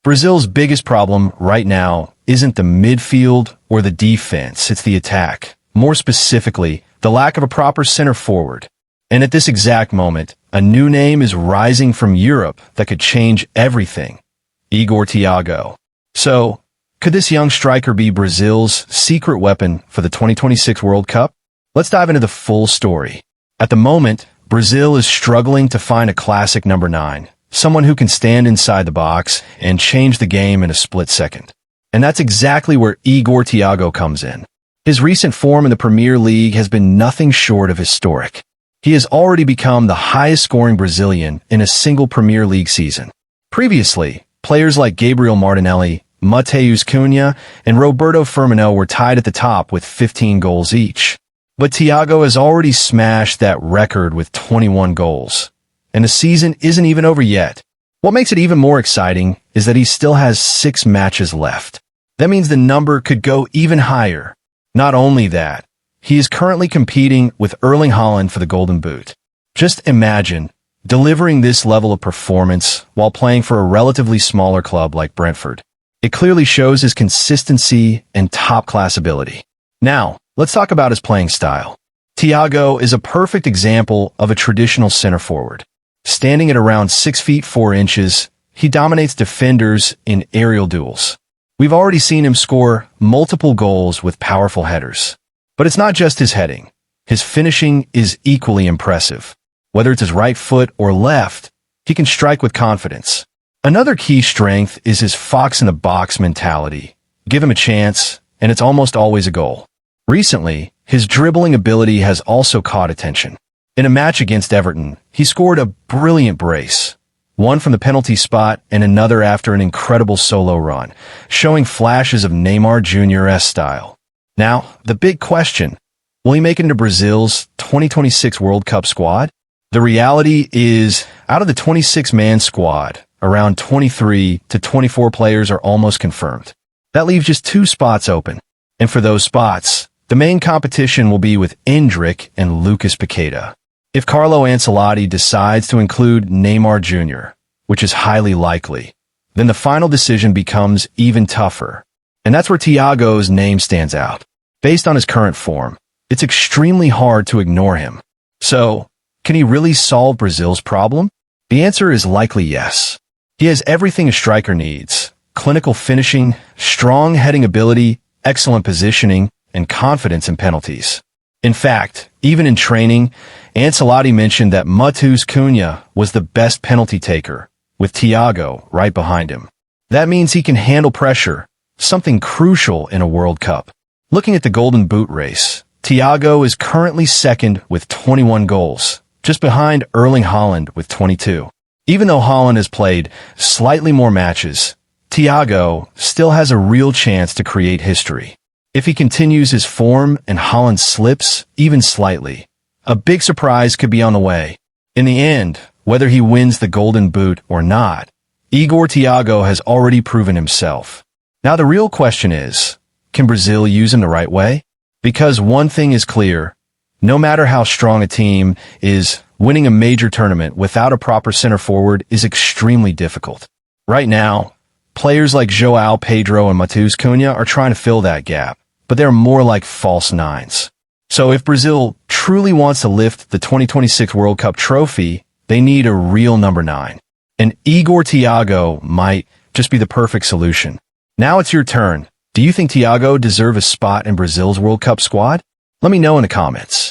Brazil's biggest problem right now isn't the midfield or the defense, it's the attack. More specifically, the lack of a proper center forward. And at this exact moment, a new name is rising from Europe that could change everything. Igor Thiago. So, could this young striker be Brazil's secret weapon for the 2026 World Cup? Let's dive into the full story. At the moment, Brazil is struggling to find a classic number 9, someone who can stand inside the box and change the game in a split second. And that's exactly where Igor Thiago comes in. His recent form in the Premier League has been nothing short of historic. He has already become the highest-scoring Brazilian in a single Premier League season. Previously, players like Gabriel Martinelli, Matheus Cunha, and Roberto Firmino were tied at the top with 15 goals each. But Thiago has already smashed that record with 21 goals. And the season isn't even over yet. What makes it even more exciting is that he still has 6 matches left. That means the number could go even higher. Not only that, he is currently competing with Erling Haaland for the Golden Boot. Just imagine delivering this level of performance while playing for a relatively smaller club like Brentford. It clearly shows his consistency and top-class ability. Now, let's talk about his playing style. Thiago is a perfect example of a traditional center forward. Standing at around 6 feet 4 inches, he dominates defenders in aerial duels. We've already seen him score multiple goals with powerful headers. But it's not just his heading. His finishing is equally impressive. Whether it's his right foot or left, he can strike with confidence. Another key strength is his fox-in-the-box mentality. Give him a chance, and it's almost always a goal. Recently, his dribbling ability has also caught attention. In a match against Everton, he scored a brilliant brace, one from the penalty spot and another after an incredible solo run, showing flashes of Neymar Jr.'s style. Now, the big question, will he make it into Brazil's 2026 World Cup squad? The reality is, out of the 26-man squad, around 23 to 24 players are almost confirmed. That leaves just 2 spots open. And for those spots, the main competition will be with Endrick and Lucas Paqueta. If Carlo Ancelotti decides to include Neymar Jr., which is highly likely, then the final decision becomes even tougher. And that's where Thiago's name stands out. Based on his current form, it's extremely hard to ignore him. So, can he really solve Brazil's problem? The answer is likely yes. He has everything a striker needs: clinical finishing, strong heading ability, excellent positioning, and confidence in penalties. In fact, even in training, Ancelotti mentioned that Matheus Cunha was the best penalty taker, with Thiago right behind him. That means he can handle pressure, something crucial in a World Cup. Looking at the Golden Boot race, Thiago is currently second with 21 goals, just behind Erling Haaland with 22. Even though Haaland has played slightly more matches, Thiago still has a real chance to create history. If he continues his form and Haaland slips, even slightly, a big surprise could be on the way. In the end, whether he wins the Golden Boot or not, Igor Thiago has already proven himself. Now the real question is, can Brazil use him the right way? Because one thing is clear, no matter how strong a team is, winning a major tournament without a proper center forward is extremely difficult. Right now, players like João Pedro and Matheus Cunha are trying to fill that gap, but they're more like false nines. So if Brazil truly wants to lift the 2026 World Cup trophy, they need a real number 9. And Igor Thiago might just be the perfect solution. Now it's your turn. Do you think Thiago deserves a spot in Brazil's World Cup squad? Let me know in the comments.